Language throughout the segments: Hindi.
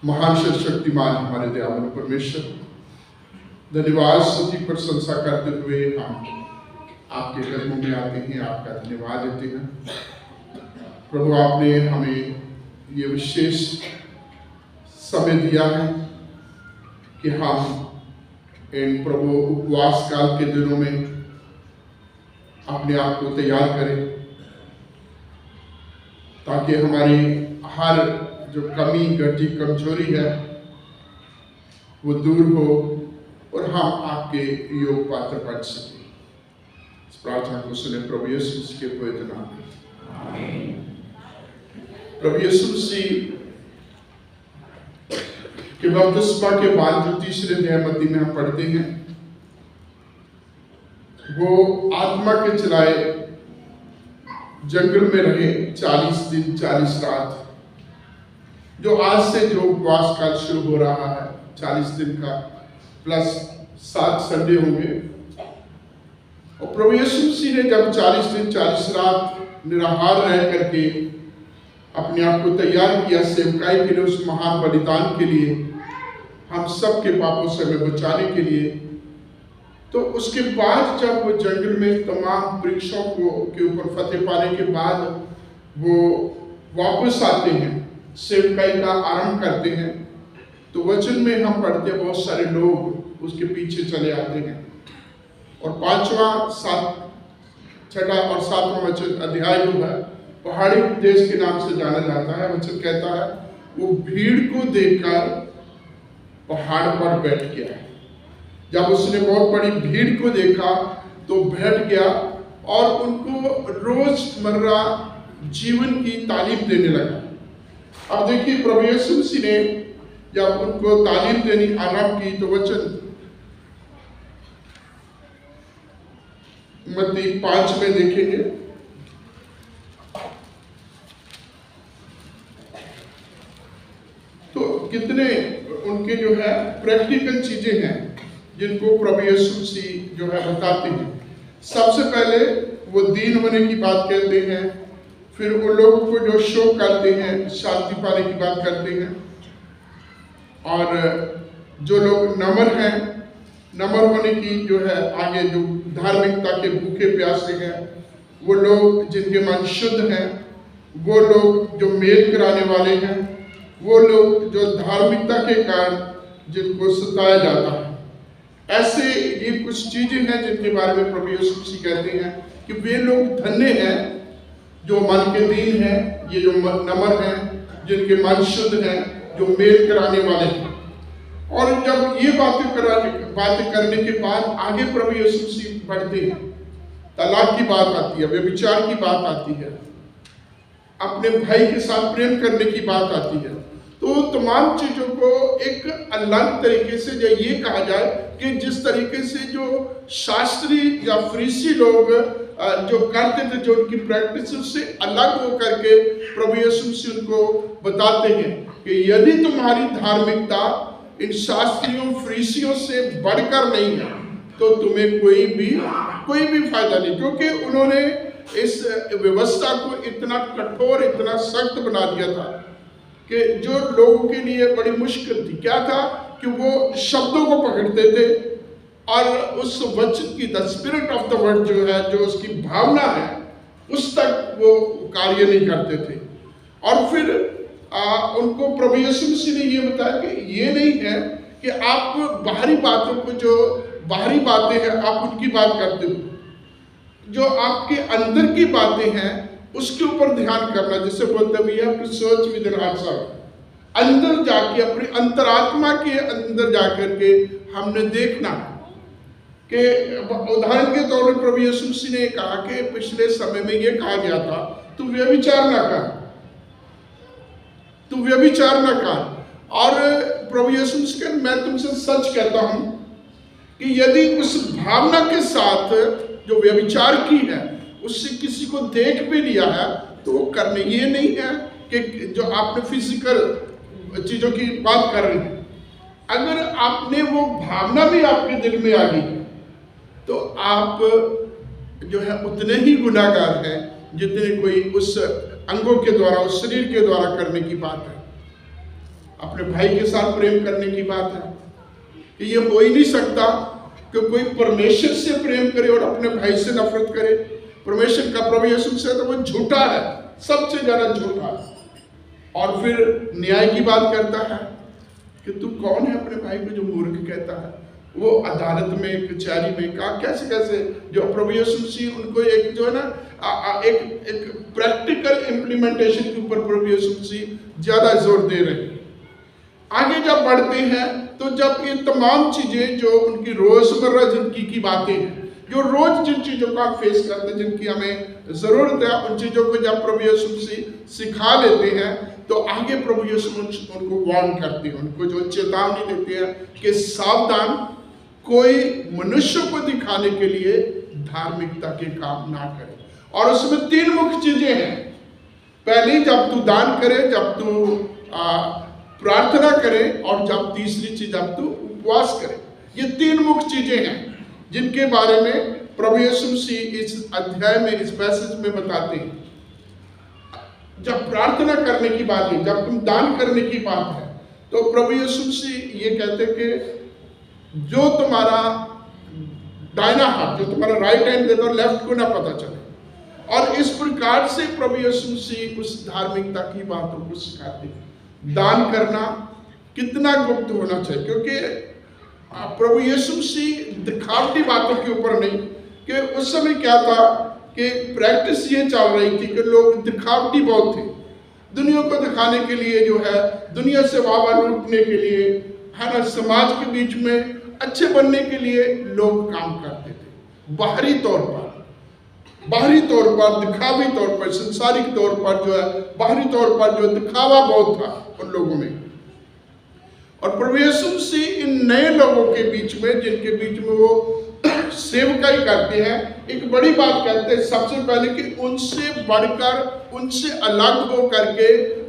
महान शक्तिमान हमारे दयावान परमेश्वर, धन्यवाद स्तुति प्रशंसा करते हुए हम आपके कदमों में आते हैं, आपका धन्यवाद देते हैं। प्रभु, आपने हमें ये विशेष समय दिया है कि हम इन प्रभु उपवास काल के दिनों में अपने आप को तैयार करें, ताकि हमारी हर जो कमी घटी कमजोरी है वो दूर हो और हम आपके योग पात्र बन सकें। इस प्रार्थना को सुने प्रभु यीशु के पवित्र नाम में। प्रभु यीशु मसीह के बपतिस्मा के बाद जो तीसरे अध्याय मत्ती में हम पढ़ते हैं, वो आत्मा के चलाए जंगल में रहे 40 दिन 40 रात। जो आज से जो उपवास काल शुरू हो रहा है 40 दिन का प्लस 7 संडे होंगे। और प्रभु यीशु मसीह ने जब 40 दिन 40 रात निराहार रह करके अपने आप को तैयार किया सेवकाई के लिए, उस महान बलिदान के लिए, हम सब के पापों से हमें बचाने के लिए, तो उसके बाद जब वो जंगल में तमाम वृक्षों को के ऊपर फतेह पाने के बाद वो वापस आते हैं, सेवकाई का आरंभ करते हैं, तो वचन में हम पढ़ते हैं बहुत सारे लोग उसके पीछे चले आते हैं। और 5वां 6वां और 7वां वचन अध्याय जो है पहाड़ी देश के नाम से जाना जाता है। वचन कहता है वो भीड़ को देखकर पहाड़ पर बैठ गया। जब उसने बहुत बड़ी भीड़ को देखा तो बैठ गया और उनको रोजमर्रा जीवन की तालीम देने लगा। अब देखिए, प्रभु यीशु मसीह ने जब उनको तालीम देनी आरंभ की तो वचन मत्ती 5 में देखेंगे। तो कितने उनके जो है प्रैक्टिकल चीजें हैं जिनको प्रभु यीशु मसीह जो है बताते हैं। सबसे पहले वो दीन होने की बात कहते हैं, फिर उन लोगों को जो शोक करते हैं शांति पाने की बात करते हैं, और जो लोग नम्र हैं, नम्र होने की जो है आगे जो धार्मिकता के भूखे प्यासे हैं, वो लोग जिनके मन शुद्ध हैं, वो लोग जो मेल कराने वाले हैं, वो लोग जो धार्मिकता के कारण जिनको सताया जाता है। ऐसे ये कुछ चीजें हैं जिनके बारे में प्रभु यीशु मसीह कहते हैं कि वे लोग धन्य हैं जो मन के दीन हैं, ये जो नम्र हैं, जिनके मन शुद्ध हैं, जो मेल कराने वाले हैं। और जब ये बातें करने के बाद आगे प्रभु यीशु मसीह बढ़ते हैं, तलाक की बात आती है, व्यभिचार की बात आती है, अपने भाई के साथ प्रेम करने की बात आती है। तो तमाम चीजों को एक अलग तरीके से ये कहा जाए कि जिस तरीके से जो शास्त्री या फरीसी लोग जो करते थे, जो उनकी प्रैक्टिस से अलग हो करके प्रभु यीशु मसीह उनको बताते हैं कि यदि तुम्हारी धार्मिकता इन शास्त्रियों फरीसियों से बढ़कर नहीं है तो तुम्हें कोई भी फायदा नहीं। क्योंकि उन्होंने इस व्यवस्था को इतना कठोर, इतना सख्त बना दिया था कि जो लोगों के लिए बड़ी मुश्किल थी। क्या था कि वो शब्दों को पकड़ते थे और उस वचन की the spirit of the word जो है, जो उसकी भावना है, उस तक वो कार्य नहीं करते थे। और फिर उनको प्रभु यीशु मसीह ने ये बताया कि ये नहीं है कि आप बाहरी बातों को, जो बाहरी बातें हैं आप उनकी बात करते हो, जो आपके अंदर की बातें हैं उसके ऊपर ध्यान करना। जिसे बोलते we have to search within ourselves, अंदर जाके अपनी अंतरात्मा के अंदर जाकर के हमने देखना कि उदाहरण के तौर पर प्रभु यीशु मसीह ने कहा कि पिछले समय में ये कहा गया था तू व्यभिचार ना कर, तू व्यभिचार ना कर। और प्रभु यीशु मसीह कहते मैं तुमसे सच कहता हूं कि यदि उस भावना के साथ जो व्यभिचार की है उससे किसी को देख भी लिया है तो वो करने, ये नहीं है कि जो आपने फिजिकल चीजों की बात कर रहे हैं, अगर आपने वो भावना भी आपके दिल में आ गई तो आप जो है उतने ही गुनाहगार हैं जितने कोई उस अंगों के द्वारा, उस शरीर के द्वारा करने की बात है। अपने भाई के साथ प्रेम करने की बात है कि ये हो ही नहीं सकता कि कोई परमेश्वर से प्रेम करे और अपने भाई से नफरत करे। परमेश्वर का प्रभु यीशु से तो वो झूठा है, सबसे ज्यादा झूठा है। और फिर न्याय की बात करता है कि तू कौन है अपने भाई को जो मूर्ख कहता है। वो अदालत में कचहरी में कहा कैसे कैसे जो प्रभु यीशु मसीह उनको एक जो है ना एक प्रैक्टिकल इम्प्लीमेंटेशन के ऊपर प्रभु यीशु मसीह ज्यादा जोर दे रहे हैं। आगे जब बढ़ते हैं तो जब ये तमाम चीजें जो उनकी रोजमर्रा जिंदगी की बातें हैं, जो रोज जिन चीजों का फेस करते हैं, जिनकी हमें जरूरत है, उन चीजों को जब प्रभु यीशु मसीह सिखा लेते हैं तो आगे प्रभु यीशु उनको वार्न करते हैं, उनको जो चेतावनी देते हैं कि सावधान, कोई मनुष्य को दिखाने के लिए धार्मिकता के काम ना करे। और उसमें 3 मुख्य चीजें हैं। पहली, जब तू दान करे, जब तू प्रार्थना करे, और जब तीसरी चीज जब तू उपवास करे। ये 3 मुख्य चीजें हैं जिनके बारे में प्रभु यीशु मसीह इस अध्याय में, इस पैसेज में बताते हैं। जब प्रार्थना करने की बात है, जब तुम दान करने की बात है, तो प्रभु यीशु मसीह ये कहते कि जो तुम्हारा दाहिना हाथ, जो तुम्हारा राइट हैंड देता है, लेफ्ट को ना पता चले। और इस प्रकार से प्रभु यीशु मसीह उस धार्मिकता की बातों को सिखाते हैं। दान करना कितना गुप्त होना चाहिए, क्योंकि प्रभु यीशु मसीह दिखावटी बातों के ऊपर नहीं, कि उस समय क्या था कि प्रैक्टिस ये चल रही थी कि लोग दिखावटी बहुत थे। दुनिया को दिखाने के लिए जो है, दुनिया से वाह लूटने के लिए, है ना, समाज के बीच में अच्छे बनने के लिए लोग काम करते थे। बाहरी तौर पर, दिखावी तौर पर, संसारिक तौर पर जो है, बाहरी तौर पर जो दिखावा बहुत था उन लोगों में। और प्रभु यीशु मसीह इन नए लोगों के बीच में, जिनके बीच में वो सेवकाई करते हैं, एक बड़ी बात कहते हैं सबसे पहले कि उनसे बढ़कर, उनसे अलग हो करके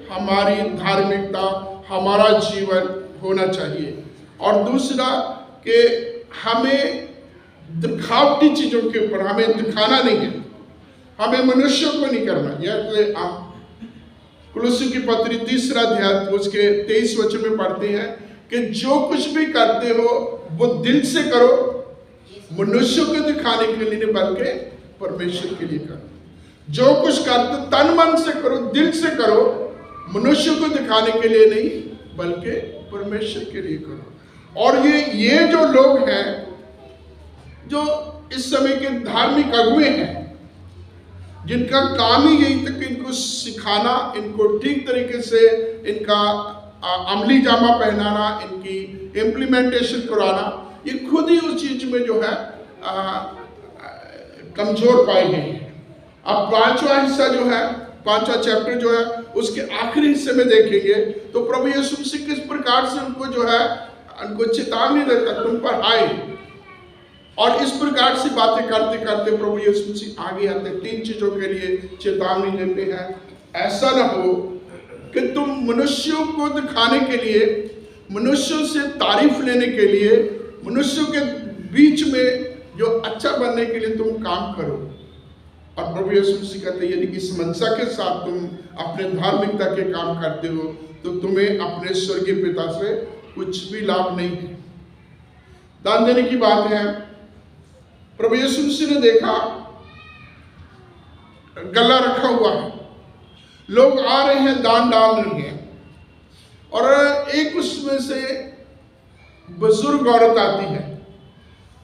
हमारी धार्मिकता, हमारा जीवन होना चाहिए। और दूसरा कि हमें दिखावटी चीजों के ऊपर हमें दिखाना नहीं है, हमें मनुष्यों को नहीं करना। यह कुलुस्सी की पत्री 3 अध्याय उसके 23 वचन में पढ़ते हैं कि जो कुछ भी करते हो वो दिल से करो, मनुष्यों को दिखाने के लिए नहीं बल्कि परमेश्वर के लिए करो। जो कुछ करते तन मन से करो, दिल से करो, मनुष्यों को दिखाने के लिए नहीं बल्कि परमेश्वर के लिए करो। और ये जो लोग हैं, जो इस समय के धार्मिक अगुवे हैं, जिनका काम ही यही था कि इनको सिखाना, इनको ठीक तरीके से इनका अमली जामा पहनाना, इनकी इम्प्लीमेंटेशन कराना, ये खुद ही उस चीज में जो है कमजोर पाए गए हैं। अब 5वां हिस्सा जो है, 5वां चैप्टर जो है, उसके आखिरी हिस्से में देखेंगे तो प्रभु यीशु मसीह किस प्रकार से उनको जो है, उनको चेतावनी देता, तुम पर आए। और इस प्रकार से बातें करते करते प्रभु यीशु मसीह आगे आते 3 चीजों के लिए चेतावनी देते हैं। ऐसा ना हो कि तुम मनुष्यों को दिखाने के लिए, मनुष्यों से तारीफ लेने के लिए, मनुष्यों के बीच में जो अच्छा बनने के लिए तुम काम करो। और प्रभु यीशु मसीह कहते हैं यदि इस मनसा के साथ तुम अपने धार्मिकता के काम करते हो तो तुम्हें अपने स्वर्गीय पिता से कुछ भी लाभ नहीं है। दान देने की बात है। प्रभु यीशु मसीह ने देखा गला रखा हुआ है, लोग आ रहे हैं, दान डाल रहे हैं, और एक उसमें से बुजुर्ग औरत आती है,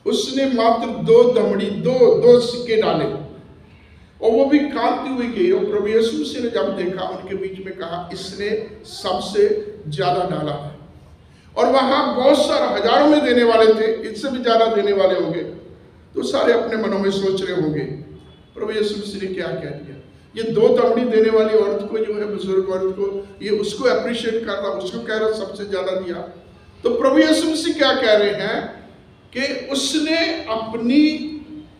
उसने मात्र 2 दमड़ी, दो सिक्के डाले, और वो भी कांपती हुई गई। और प्रभु यीशु मसीह ने जब देखा, उनके बीच में कहा, इसने सबसे ज्यादा डाला है। और वहां बहुत सारा, हजारों में देने वाले थे, इससे भी ज्यादा देने वाले होंगे। तो सारे अपने मनों में सोच रहे होंगे प्रभु यीशु मसीह ने क्या कह दिया। ये 2 दमड़ी देने वाली औरत को जो है, बुजुर्ग औरत को, ये उसको अप्रिशिएट कर रहा, उसको कह रहा सबसे ज्यादा दिया। तो प्रभु यीशु मसीह क्या कह रहे हैं कि उसने अपनी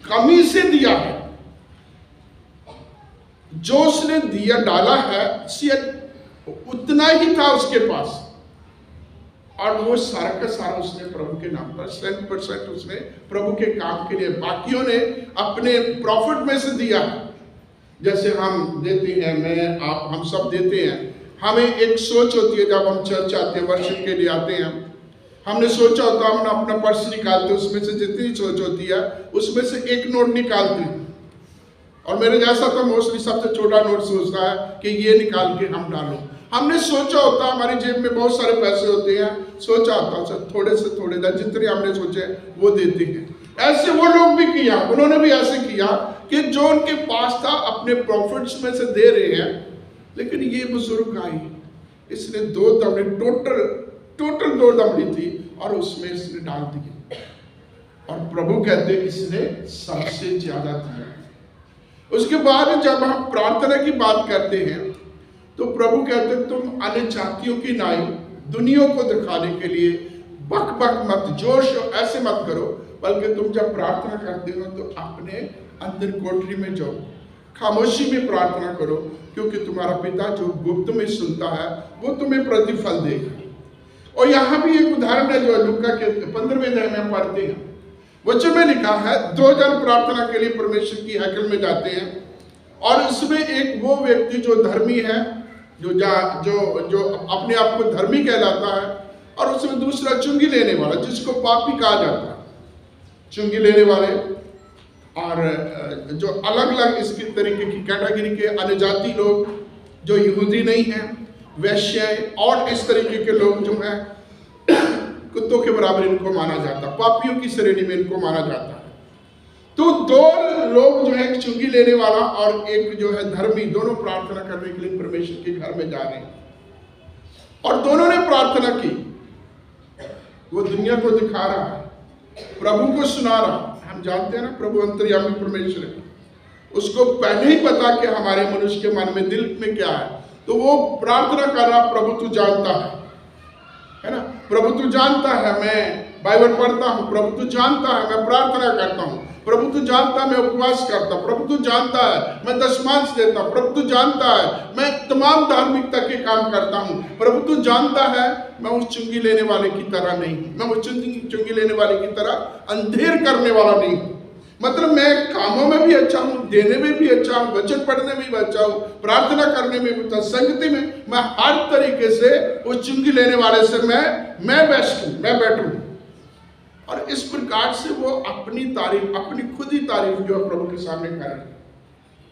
कमी से दिया है, जो उसने दिया डाला है उतना ही था उसके पास, और वो सारा का सारा उसने प्रभु के नाम पर 100% उसने प्रभु के काम के लिए, बाकियों ने अपने प्रॉफिट में से दिया, जैसे हम देते हैं, मैं आप हम सब देते हैं हमें एक सोच होती है जब हम चर्च आते हैं, वर्शिप के लिए आते हैं, हमने सोचा होता है, हम अपना पर्स निकालते हैं, उसमें से जितनी सोच होती है उसमें से एक नोट निकालते हैं। और मेरे जैसा तो मोस्टली सबसे छोटा नोट सोचता है कि ये निकाल के हम डालें। हमने सोचा होता, हमारी जेब में बहुत सारे पैसे होते हैं, सोचा होता सर थोड़े से थोड़े जितने हमने सोचे वो देते हैं। ऐसे वो लोग भी किया, उन्होंने भी ऐसे किया कि जो उनके पास था अपने प्रॉफिट्स में से दे रहे हैं। लेकिन ये बुजुर्ग आई, इसने 2 दमड़ी, टोटल 2 दमड़ी थी और उसमें इसने डाल दी। और प्रभु कहते इसने सबसे ज्यादा दिया। उसके बाद जब हम प्रार्थना की बात करते हैं तो प्रभु कहते तुम अन्य जातियों की नाई दुनिया को दिखाने के लिए बक बक मत, जोश ऐसे मत करो, बल्कि तुम जब प्रार्थना करते हो तो अपने अंदर कोठरी में जाओ, खामोशी में प्रार्थना करो, क्योंकि तुम्हारा पिता जो गुप्त में सुनता है वो तुम्हें प्रतिफल देगा। और यहाँ भी एक उदाहरण है जो लूका के 15वें अध्याय में पढ़ते हैं, वचन में लिखा है 2 जन प्रार्थना के लिए परमेश्वर की हैकल में जाते हैं, और उसमें एक वो व्यक्ति जो धर्मी है, जो अपने आप को धर्मी कहलाता है, और उसमें दूसरा चुंगी लेने वाला जिसको पापी कहा जाता है। चुंगी लेने वाले और जो अलग अलग इसकी तरीके की कैटेगरी के अन्य जाति लोग जो यहूदी नहीं हैं, वैश्य और इस तरीके के लोग जो हैं कुत्तों के बराबर इनको माना जाता, पापियों की श्रेणी में इनको माना जाता है। तो 2 लोग जो है, एक चुंगी लेने वाला और एक जो है धर्मी, दोनों प्रार्थना करने के लिए परमेश्वर के घर में जा रहे हैं। और दोनों ने प्रार्थना की, वो दुनिया को दिखा रहा है, प्रभु को सुना रहा। हम जानते हैं ना प्रभु अंतर्यामी परमेश्वर है, उसको पहले ही पता कि हमारे मनुष्य के मन में, दिल में क्या है, तो वो प्रार्थना कर रहा, प्रभु तू जानता है ना, प्रभु तू जानता है मैं बाइबल पढ़ता हूँ, प्रभु तू जानता है मैं प्रार्थना करता हूँ, प्रभु तू जानता है मैं उपवास करता हूँ, प्रभु तू जानता है मैं दशमांश देता हूँ, प्रभु तू जानता है मैं तमाम धार्मिकता के काम करता हूँ, प्रभु तू जानता है मैं उस चुंगी लेने वाले की तरह नहीं हूँ, मैं उस चुंगी लेने वाले की तरह अंधेर करने वाला नहीं हूँ। मतलब मैं कामों में भी अच्छा हूँ, देने में भी अच्छा हूँ, वचन पढ़ने में भी अच्छा हूँ, प्रार्थना करने में भी अच्छा, संगति में मैं हर तरीके से उस चुंगी लेने वाले से मैं बेस्ट हूँ, मैं बेटर हूँ। और इस प्रकार से वो अपनी तारीफ, अपनी खुद ही तारीफ जो है प्रभु के सामने कर रहे हैं।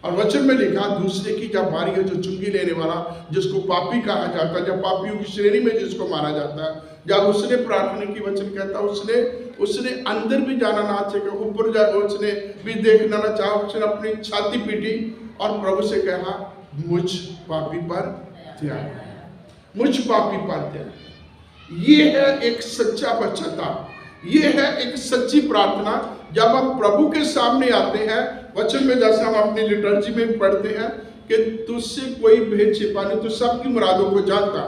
और वचन में लिखा दूसरे की जब बारी है, जो चुंगी लेने वाला जिसको पापी कहा जाता है, जब पापियों की श्रेणी में जिसको माना जाता है, जब उसने प्रार्थना की, वचन कहता उसने अंदर भी जाना ना चाहे, ऊपर जा उसने भी देखना ना चाहा, उसने अपनी छाती पीटी और प्रभु से कहा मुझ पापी पर ध्यान, मुझ पापी पर ध्यान। ये है एक सच्चा पश्चाताप, ये है एक सच्ची प्रार्थना। जब हम प्रभु के सामने आते हैं, वचन में जैसे हम अपनी लिटर्जी में पढ़ते हैं कि तुझसे कोई भेद छिपा नहीं, तू सबकी मुरादों को जानता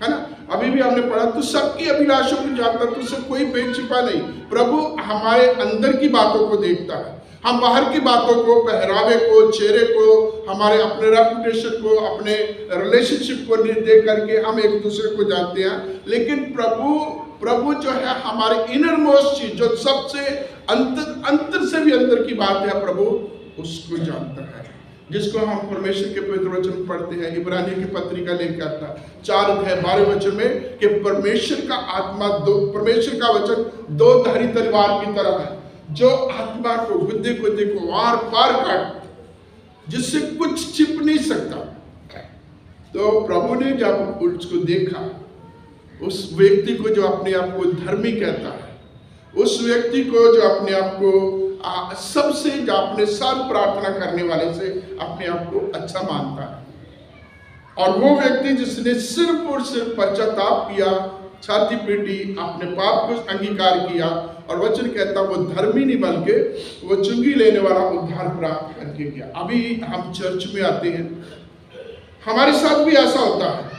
है ना। अभी भी हमने पढ़ा तू सबकी अभिलाषों को जानता, तुझसे कोई भेद छिपा नहीं। प्रभु हमारे अंदर की बातों को देखता है, हम बाहर की बातों को, पहरावे को, चेहरे को, हमारे अपने रेपुटेशन को, अपने रिलेशनशिप को देख करके हम एक दूसरे को जानते हैं। लेकिन प्रभु जो है हमारे इनर मोस्ट चीज, जो सबसे अंतर से भी अंदर की बात है, प्रभु उसको जानता है, जिसको हम परमेश्वर के पवित्र वचन पढ़ते हैं। इब्रानियों की पत्रिका लेकर आता 4:12 वचन में कि परमेश्वर का आत्मा परमेश्वर का वचन 2 धारी तलवार की तरह है, जो आत्मा को, गुद्दे को वार पार काट, जिससे कुछ छिप नहीं सकता। तो प्रभु ने जब उसको देखा, उस व्यक्ति को जो अपने आप को धर्मी कहता है, उस व्यक्ति को जो अपने आप को सबसे, जो अपने साथ प्रार्थना करने वाले से अपने आप को अच्छा मानता है, और वो व्यक्ति जिसने सिर्फ और सिर्फ पश्चाताप किया, छाती पीटी, अपने पाप को अंगीकार किया, और वचन कहता वो धर्मी नहीं बल्कि वो चुंगी लेने वाला उद्धार प्राप्त करके गया। अभी हम चर्च में आते हैं, हमारे साथ भी ऐसा होता है।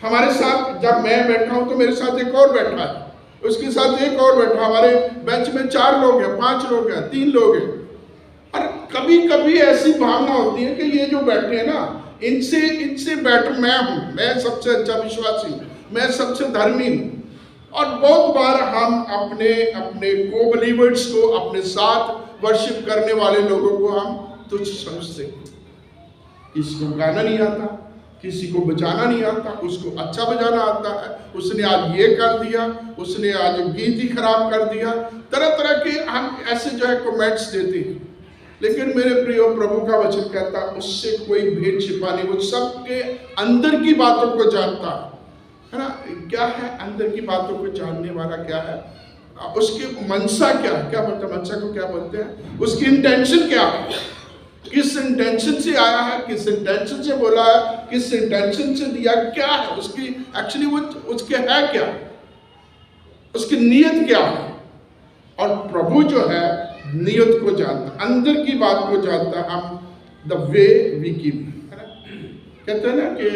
हमारे साथ जब मैं बैठा हूं तो मेरे साथ एक और बैठा है, उसके साथ एक और बैठा, हमारे बेंच में 4 लोग हैं, 5 लोग हैं, 3 लोग हैं। और कभी कभी ऐसी भावना होती है कि ये जो बैठे हैं ना, इनसे बेटर मैं हूं, मैं सबसे अच्छा विश्वासी हूं, मैं सबसे धर्मी हूं। और बहुत बार हम अपने को बिलीवर्स को, अपने साथ वर्शिप करने वाले लोगों को हम तुच्छ समझते हैं। किसी को गाना नहीं आता, किसी को बजाना नहीं आता, उसको अच्छा बजाना आता है, उसने आज ये कर दिया, उसने आज गीत ही खराब कर दिया, तरह तरह के हम ऐसे जो है कमेंट्स देते हैं। लेकिन मेरे प्रियो, प्रभु का वचन कहता है उससे कोई भेद छिपा नहीं, वो सबके अंदर की बातों को जानता है ना। क्या है अंदर की बातों को जानने वाला? क्या है उसकी मनसा? क्या बोलते हैं मनसा को? क्या बोलते हैं? उसकी इंटेंशन क्या है? किस इंटेंशन से आया है, किस इंटेंशन से बोला है, किस इंटेंशन से दिया, क्या है उसकी एक्चुअली वो उसके है क्या, उसकी नीयत क्या है। और प्रभु जो है नियत को जानता, अंदर की बात को जानता। हम द वे वी गिव, है ना, कहते हैं ना कि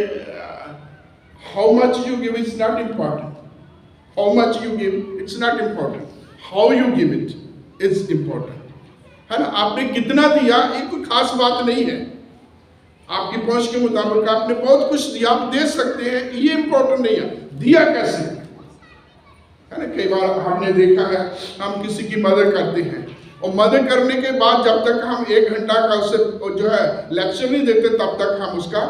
how much you give is not important, how much you give its not important, how you give it is important, है ना। आपने कितना दिया ये कोई खास बात नहीं है, आपकी पहुंच के मुताबिक आपने बहुत कुछ दिया, आप दे सकते हैं, ये इम्पोर्टेंट नहीं है, दिया कैसे, है ना। कई बार हमने देखा है हम किसी की मदद करते हैं और मदद करने के बाद जब तक हम 1 घंटा का उसे जो है लेक्चर नहीं देते तब तक हम उसका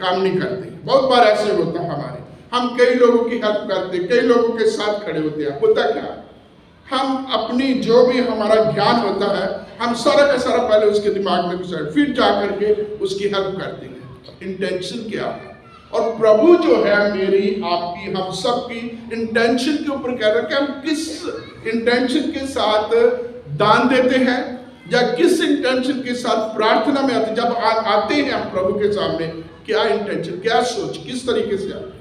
काम नहीं करते। बहुत बार ऐसे होता है हमारे, हम कई लोगों की हेल्प करते, कई लोगों के साथ खड़े होते हैं, होता क्या, हम अपनी जो भी हमारा ज्ञान होता है हम सारा का सारा पहले उसके दिमाग में घुसा, फिर जा करके उसकी हेल्प करते हैं। इंटेंशन क्या है? और प्रभु जो है मेरी आपकी हम सब की इंटेंशन के ऊपर कह रहे हैं कि हम किस इंटेंशन के साथ दान देते हैं या किस इंटेंशन के साथ प्रार्थना में आते। जब आते हैं हम प्रभु के सामने, क्या इंटेंशन, क्या सोच, किस तरीके से आते हैं।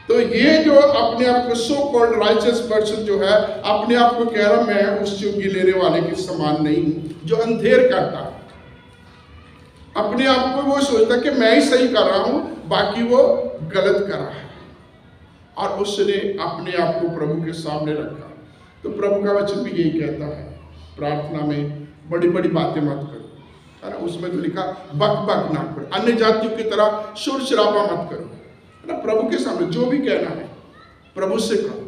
तो ये जो अपने आप को सो कॉल्ड राइचियस पर्सन जो है अपने आप को कह रहा मैं उस चुंगी लेने वाले के समान नहीं हूं जो अंधेर करता है, अपने आप को वो सोचता कि मैं ही सही कर रहा हूं बाकी वो गलत कर रहा है, और उसने अपने आप को प्रभु के सामने रखा। तो प्रभु का वचन भी यही कहता है, प्रार्थना में बड़ी बड़ी बातें मत करो, है ना। उसमें तो लिखा बक बक ना करो, अन्य जातियों की तरह शोर शराबा मत करो, है ना। प्रभु के सामने जो भी कहना है प्रभु से कहो,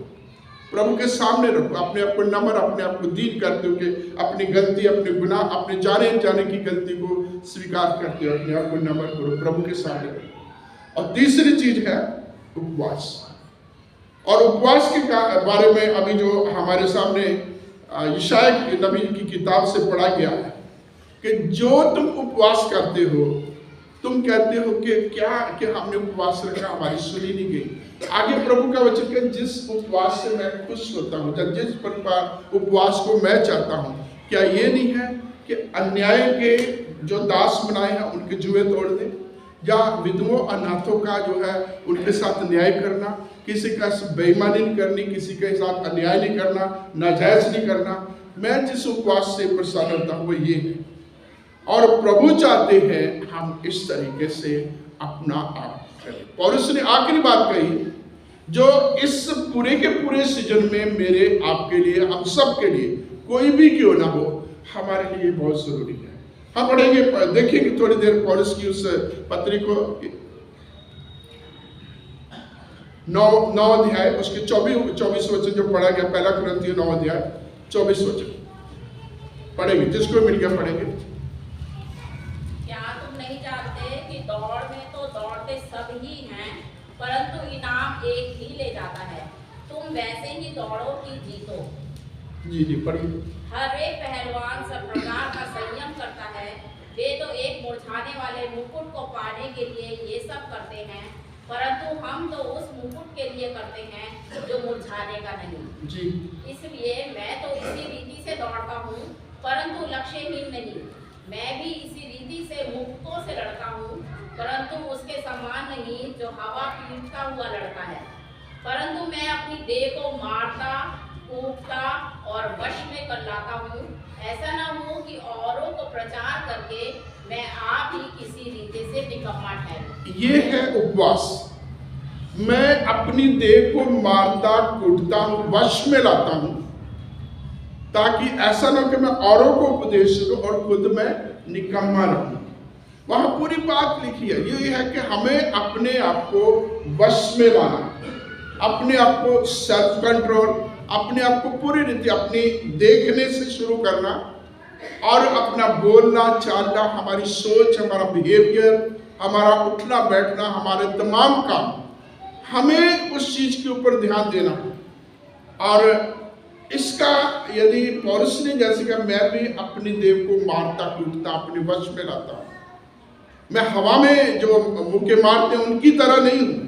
प्रभु के सामने रखो, अपने आप को नम्र, अपने आप को दीन करते हो कि अपनी गलती, अपने गुनाह, अपने जाने अनजाने की गलती को स्वीकार करते हो, अपने आप को नम्र करो, प्रभु के सामने रखो। और तीसरी चीज है उपवास। और उपवास के बारे में अभी जो हमारे सामने यशायाह नबी की किताब से पढ़ा गया है कि जो तुम उपवास करते हो, तुम कहते हो कि क्या कि हमने उपवास रखा, हमारी सुनी नहीं गई। आगे प्रभु का वचन कि जिस उपवास से मैं खुश होता हूँ, जिस उपवास को मैं चाहता हूँ, क्या ये नहीं है कि अन्याय के जो दास बनाए हैं उनके जुए तोड़ दें, या विधवों अनाथों का जो है उनके साथ न्याय करना, किसी का बेईमानी नहीं करनी, किसी के साथ अन्याय नहीं करना, नाजायज नहीं करना। मैं जिस उपवास से प्रसन्न होता हूँ वो ये है, और प्रभु चाहते हैं हम इस तरीके से अपना आप करें। पौलुस ने आखिरी बात कही जो इस पूरे के पूरे सीजन में मेरे आपके लिए, हम सब के लिए, कोई भी क्यों ना हो, हमारे लिए बहुत जरूरी है। हम पढ़ेंगे, देखेंगे थोड़ी देर पौलुस की उस पत्री को, 9 अध्याय उसके 24 वचन जो पढ़ा गया, पहला कुरिन्थियों 9 अध्याय 24 वचन पढ़ेंगे, जिसको मिल गया पढ़ेंगे। नहीं जानते कि दौड़ में तो दौड़ते सब ही हैं, परंतु इनाम एक ही ले जाता है। तुम वैसे ही दौड़ो कि जीतो। जी पढ़िए। हर एक पहलवान सब प्रकार का संयम करता है। वे तो एक मुरझाने वाले मुकुट को पाने के लिए ये सब करते हैं, परंतु हम तो उस मुकुट के लिए करते हैं जो मुरझाने का नहीं। जी। इसलिए मैं तो इसी रीति से दौड़ता हूँ, परंतु लक्ष्यहीन नहीं। मैं भी इसी रीति से मुक्तों से लड़ता हूँ, परंतु उसके समान नहीं जो हवा पीटता हुआ लड़ता है। परंतु मैं अपनी देह को मारता, कूटता और वश में कर लाता हूँ, ऐसा न हो कि औरों को प्रचार करके मैं आप ही किसी रीति से निकम्मा ठहरूं। ये है उपवास। मैं अपनी देह को मारता, कूटता हूँ, वश में लाता हूँ, ताकि ऐसा ना कि मैं औरों को उपदेश दूं और खुद मैं निकम्मा रहूं। वहां पूरी बात लिखी है, ये है कि हमें अपने आप को वश में लाना, अपने आप को सेल्फ कंट्रोल, अपने आप को पूरी रीति अपनी देखने से शुरू करना, और अपना बोलना चालना, हमारी सोच, हमारा बिहेवियर, हमारा उठना बैठना, हमारे तमाम काम, हमें उस चीज के ऊपर ध्यान देना। और इसका यदि पौलुस ने जैसे कि मैं भी अपनी देव को मारता कूटता अपने वश में लाता हूं, मैं हवा में जो मुक्के मारते हैं उनकी तरह नहीं हूं।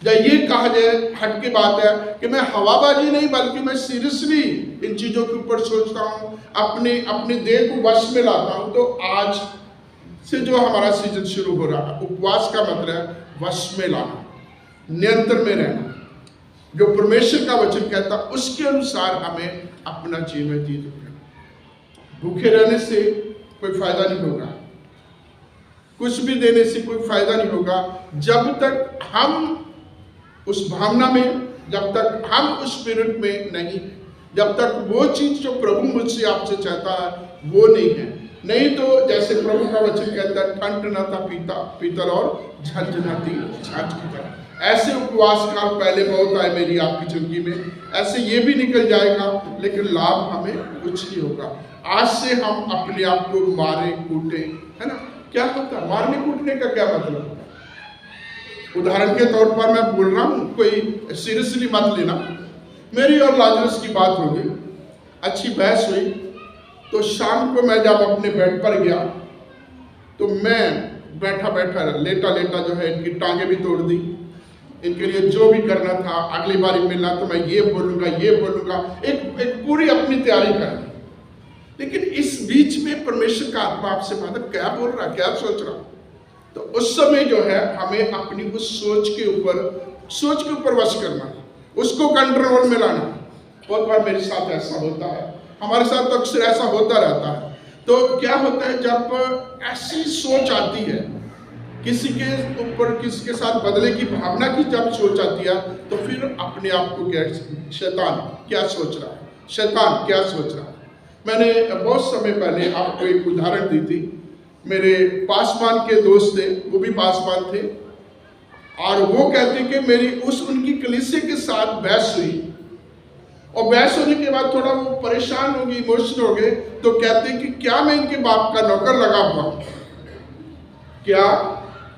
या ये कहा जाए हटके बात है कि मैं हवाबाजी नहीं, बल्कि मैं सीरियसली इन चीजों के ऊपर सोचता हूं, अपने देह को वश में लाता हूं। तो आज से जो हमारा सीजन शुरू हो रहा है, उपवास का मतलब है वश में लाना, नियंत्रण में रहना। जो परमेश्वर का वचन कहता उसके अनुसार हमें अपना जीवन जीना। भूखे रहने से कोई फायदा नहीं होगा, कुछ भी देने से कोई फायदा नहीं होगा, जब तक हम उस भावना में, जब तक हम उस स्पिरिट में नहीं, जब तक वो चीज जो प्रभु मुझसे आपसे चाहता है वो नहीं है। नहीं तो जैसे प्रभु का वचन कहता है, ठंडनाता पीतल और झंझनाती छाछ की तरह। ऐसे उपवास काल पहले बहुत आए मेरी आपकी जिंदगी में, ऐसे ये भी निकल जाएगा, लेकिन लाभ हमें कुछ नहीं होगा। आज से हम अपने आप को मारे कूटे, है ना। क्या होता है मारने कूटने का क्या मतलब? उदाहरण के तौर पर मैं बोल रहा हूं, कोई सीरियसली मत लेना। मेरी और लाजरस की बात होगी, अच्छी बहस हुई, तो शाम को मैं जब अपने बेड पर गया तो मैं बैठा बैठा लेटा लेटा जो है इनकी टांगे भी तोड़ दी। इनके लिए जो भी करना था, अगली बार मिलना तो मैं ये बोलूंगा, एक पूरी अपनी तैयारी कर दी। लेकिन इस बीच में परमेश्वर का आत्मा आपसे बात, क्या बोल रहा, क्या सोच रहा। तो उस समय जो है हमें अपनी उस सोच के ऊपर वश करना, उसको कंट्रोल में लाना। बहुत बार मेरे साथ ऐसा होता है, हमारे साथ तो अक्सर ऐसा होता रहता है। तो क्या होता है, जब ऐसी सोच आती है किसी के ऊपर, किसी के साथ बदले की भावना की जब सोच आती है, तो फिर अपने आप को क्या, शैतान क्या सोच रहा है, शैतान क्या सोच रहा है। मैंने बहुत समय पहले आपको एक उदाहरण दी थी। मेरे पासवान के दोस्त थे, वो भी पासवान थे, और वो कहते कि मेरी उनकी कलीसिया के साथ बहस हुई, और बहस होने के बाद थोड़ा वो परेशान हो गए, इमोशनल हो गए। तो कहते कि क्या मैं इनके बाप का नौकर लगा हुआ, क्या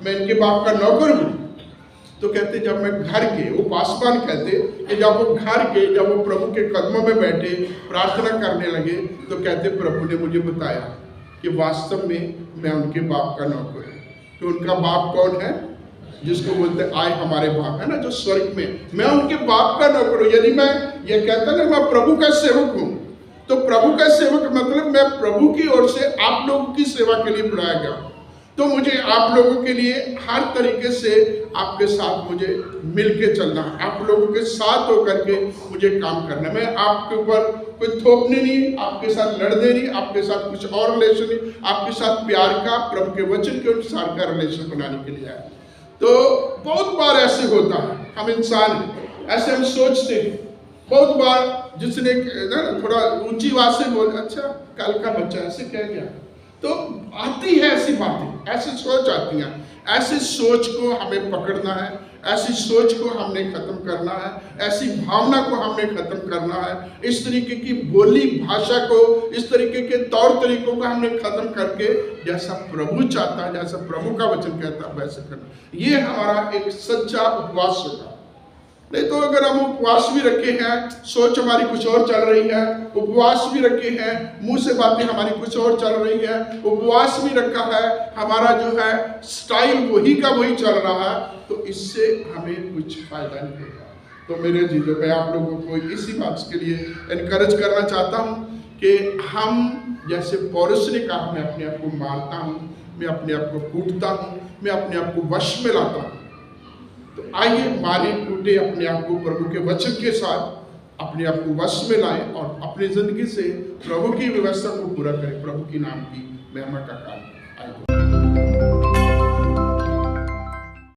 मैं इनके बाप का नौकर हूं? तो कहते जब मैं घर के, वो पासवान कहते कि जब वो घर के, जब वो प्रभु के कदमों में बैठे प्रार्थना करने लगे, तो कहते प्रभु ने मुझे बताया कि वास्तव में मैं उनके बाप का नौकर हूं। तो उनका बाप कौन है? जिसको बोलते आए हमारे बाप, है ना, जो स्वर्ग में, मैं उनके बाप का नौकर हूं। यदि मैं ये कहता ना मैं प्रभु का सेवक हूं, तो प्रभु का सेवक मतलब मैं प्रभु की ओर से आप लोगों की सेवा के लिए बुलाया गया। तो मुझे आप लोगों के लिए हर तरीके से आपके साथ मुझे मिलके चलना है, आप लोगों के साथ होकर के मुझे काम करना है। मैं आपके ऊपर कोई थोपने नहीं, आपके साथ लड़ने नहीं, आपके साथ कुछ और रिलेशन नहीं, आपके साथ प्यार का, प्रभु के वचन के अनुसार का रिलेशन बनाने के लिए आया। तो बहुत बार ऐसे होता है, हम इंसान ऐसे हम सोचते हैं। बहुत बार जिसने थोड़ा ऊंची आवाज से बोल, अच्छा कल का बच्चा ऐसे कह गया, तो आती है ऐसी बातें, ऐसी सोच आती हैं। ऐसी सोच को हमें पकड़ना है, ऐसी सोच को हमने खत्म करना है, ऐसी भावना को हमने खत्म करना है। इस तरीके की बोली भाषा को, इस तरीके के तौर तरीकों को हमने खत्म करके जैसा प्रभु चाहता है, जैसा प्रभु का वचन कहता है वैसे करना। ये हमारा एक सच्चा उपवास होगा। नहीं तो अगर हम उपवास भी रखे हैं, सोच हमारी कुछ और चल रही है, उपवास भी रखे हैं, मुंह से बातें हमारी कुछ और चल रही है, उपवास भी रखा है, हमारा जो है स्टाइल वही का वही चल रहा है, तो इससे हमें कुछ फायदा नहीं होगा। तो मेरे जीजो, मैं आप लोगों को इसी बात के लिए एनकरेज करना चाहता हूं कि हम जैसे पौलुस ने कहा, मैं अपने आप को मारता हूं, मैं अपने आप को कूटता हूं, मैं अपने आप को वश में लाता हूं। तो आइए मारे कूटे अपने आप को प्रभु के वचन के साथ अपने आप को वश में लाएं और अपनी जिंदगी से प्रभु की व्यवस्था को पूरा करें। प्रभु की नाम की महिमा का काम आइए।